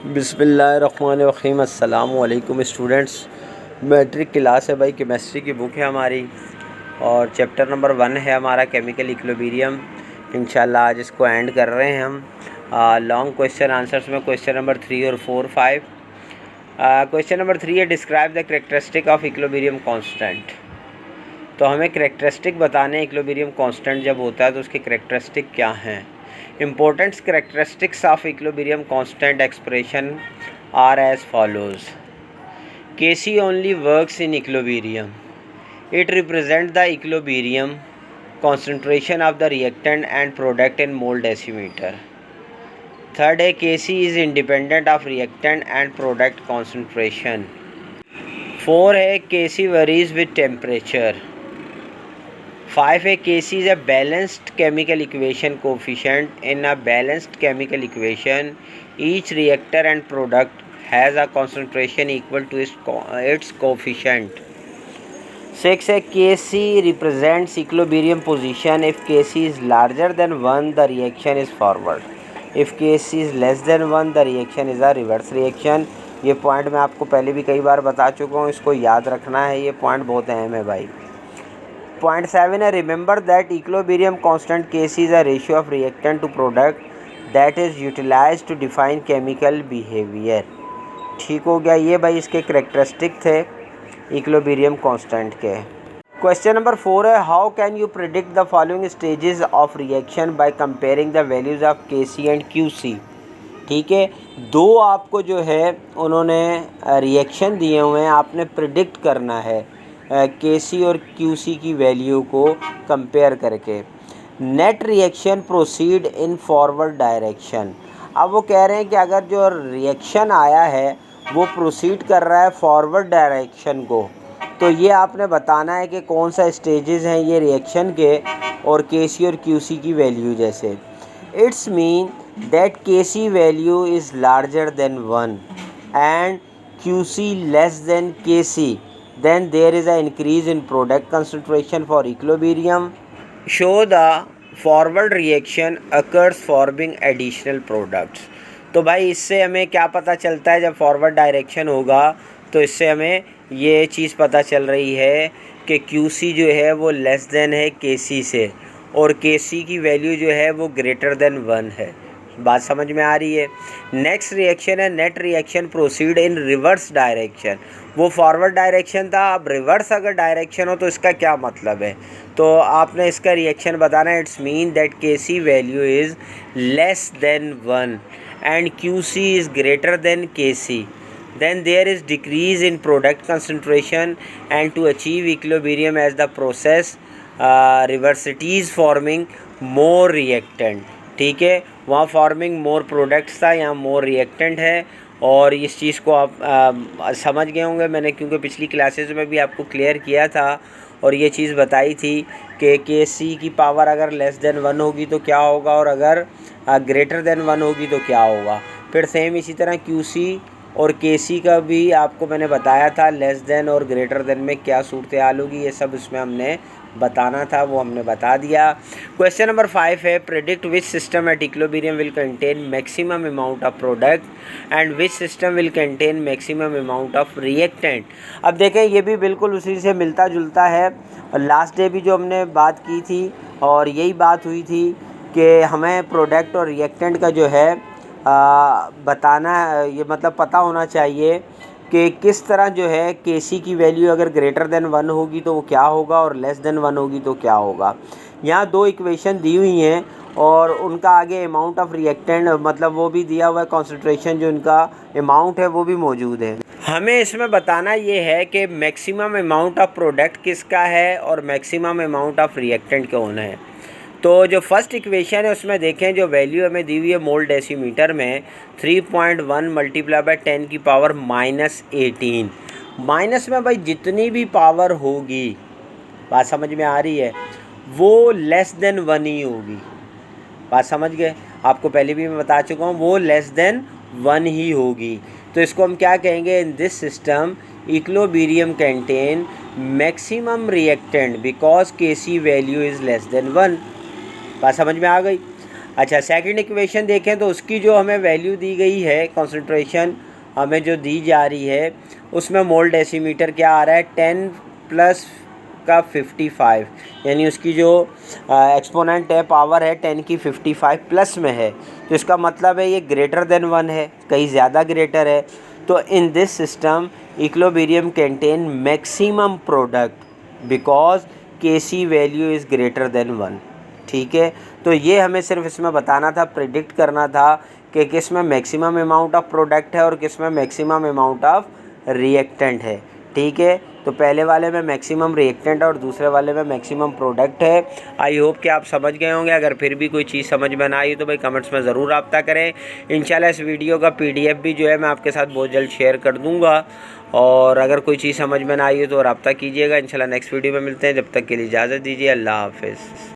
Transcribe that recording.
बिस्मिल्लाहिर्रहमानिर्रहीम। अस्सलामु अलैकुम स्टूडेंट्स। मैट्रिक क्लास है भाई, केमिस्ट्री की बुक है हमारी और चैप्टर नंबर 1 है हमारा केमिकल इक्विलिब्रियम। इंशाल्लाह आज इसको एंड कर रहे हैं हम। लॉन्ग क्वेश्चन आंसर्स में क्वेश्चन नंबर 3 और 4, 5। क्वेश्चन नंबर 3 है, describe the characteristic of equilibrium constant. तो हमें करेक्टरिस्टिक बताने हैं, इक्विलिब्रियम कांस्टेंट जब होता है तो उसके करेक्टरिस्टिक क्या हैं। Important characteristics of equilibrium constant expression are as follows. Kc only works in equilibrium. It represents the equilibrium concentration of the reactant and product in mole decimeter. Third है, Kc is independent of reactant and product concentration. 4 है, Kc varies with temperature. 5 है, Kc is a balanced chemical equation coefficient. In a balanced chemical equation, each reactor and product has a concentration equal to its coefficient. 6 है, Kc represents equilibrium position. If Kc is larger than 1, the reaction is forward. If Kc is less than 1, the reaction is a reverse reaction. ये point मैं आपको पहले भी कई बार बता चुका हूँ, इसको याद रखना है, ये पॉइंट बहुत अहम है भाई। Point 7 है, remember that equilibrium constant Kc is a ratio of reactant to product that is utilized to define chemical behavior. ठीक हो गया। ये भाई इसके करेक्टरिस्टिक थे इक्विलिब्रियम कांस्टेंट के। क्वेश्चन नंबर 4 है, how can you predict the following stages of reaction by comparing the values of Kc and Qc। ठीक है, दो आपको जो है उन्होंने रिएक्शन दिए हुए हैं, आपने प्रिडिक्ट करना है Kc और Qc की वैल्यू को कंपेयर करके। Net reaction proceed in forward direction. अब वो कह रहे हैं कि अगर जो रिएक्शन आया है वो प्रोसीड कर रहा है फॉरवर्ड डायरेक्शन को, तो ये आपने बताना है कि कौन सा स्टेजेस हैं ये रिएक्शन के और Kc और Qc की वैल्यू जैसे। It's mean that Kc value is larger than 1 and Qc less than Kc, then there is an increase in product concentration for equilibrium. Show the forward reaction occurs forming additional products. तो भाई इससे हमें क्या पता चलता है, जब forward direction होगा तो इससे हमें ये चीज़ पता चल रही है कि Qc जो है वो लेस देन है Kc से और Kc की वैल्यू जो है वो ग्रेटर देन 1 है। बात समझ में आ रही है। नेक्स्ट रिएक्शन है, net reaction proceed in reverse direction. वो फॉरवर्ड डायरेक्शन था, अब रिवर्स अगर डायरेक्शन हो तो इसका क्या मतलब है, तो आपने इसका रिएक्शन बताना है। It's mean that Kc value is less than 1 and Qc is greater than Kc, then there is decrease in product concentration and to achieve equilibrium as the process reversities forming more reactant। ठीक है, वहाँ forming more products था, यहाँ मोर reactant है। और इस चीज़ को आप समझ गए होंगे, मैंने क्योंकि पिछली क्लासेस में भी आपको क्लियर किया था और ये चीज़ बताई थी कि Kc की पावर अगर लेस देन 1 होगी तो क्या होगा और अगर ग्रेटर देन 1 होगी तो क्या होगा। फिर सेम इसी तरह Qc और Kc का भी आपको मैंने बताया था, लेस देन और ग्रेटर देन में क्या सूरत हाल होगी, ये सब इसमें हमने बताना था, वो हमने बता दिया। क्वेश्चन नंबर 5 है, predict which system at equilibrium will contain maximum amount of product and which system will contain maximum amount of reactant. अब देखें, ये भी बिल्कुल उसी से मिलता जुलता है और लास्ट डे भी जो हमने बात की थी और यही बात हुई थी कि हमें प्रोडक्ट और रिएक्टेंट का जो है बताना, ये मतलब पता होना चाहिए कि किस तरह जो है Kc की वैल्यू अगर ग्रेटर देन 1 होगी तो वो क्या होगा और लेस देन 1 होगी तो क्या होगा। यहाँ दो इक्वेशन दी हुई हैं और उनका आगे अमाउंट ऑफ रिएक्टेंट मतलब वो भी दिया हुआ है, कॉन्सेंट्रेशन जो उनका अमाउंट है वो भी मौजूद है। हमें इसमें बताना ये है कि मैक्सिमम अमाउंट ऑफ प्रोडक्ट किसका है और मैक्सिमम अमाउंट ऑफ रिएक्टेंट कौन है। तो जो फर्स्ट इक्वेशन है उसमें देखें, जो वैल्यू हमें दी हुई है मोल डेसीमीटर में 3.1 मल्टीप्लाई बाय 10 की पावर -18। माइनस में भाई जितनी भी पावर होगी, बात समझ में आ रही है, वो लेस देन 1 ही होगी। बात समझ गए, आपको पहले भी मैं बता चुका हूँ, वो लेस देन 1 ही होगी। तो इसको हम क्या कहेंगे, in this system equilibrium contain maximum reactant because Kc value is less than 1। बात समझ में आ गई। अच्छा, सेकंड इक्वेशन देखें तो उसकी जो हमें वैल्यू दी गई है, कॉन्सेंट्रेशन हमें जो दी जा रही है उसमें मोल डेसीमीटर क्या आ रहा है 10 प्लस का 55, यानी उसकी जो एक्सपोनेंट है पावर है 10 की 55 प्लस में है, तो इसका मतलब है ये ग्रेटर देन 1 है, कहीं ज़्यादा ग्रेटर है। तो in this system equilibrium contain maximum product because Kc value is greater than 1। ठीक है, तो ये हमें सिर्फ इसमें बताना था, प्रिडिक्ट करना था कि किस में मैक्सिमम अमाउंट ऑफ प्रोडक्ट है और किस में मैक्सिमम अमाउंट ऑफ रिएक्टेंट है। ठीक है, तो पहले वाले में मैक्सिमम रिएक्टेंट और दूसरे वाले में मैक्सिमम प्रोडक्ट है। आई होप कि आप समझ गए होंगे। अगर फिर भी कोई चीज़ समझ में ना आई तो भाई कमेंट्स में ज़रूर रब्ता करें। इंशाल्लाह इस वीडियो का PDF भी जो है मैं आपके साथ बहुत जल्द शेयर कर दूँगा, और अगर कोई चीज़ समझ में ना आई हो तो रब्ता कीजिएगा। इंशाल्लाह नेक्स्ट वीडियो में मिलते हैं, जब तक के लिए इजाज़त दीजिए। अल्लाह हाफ़िज़।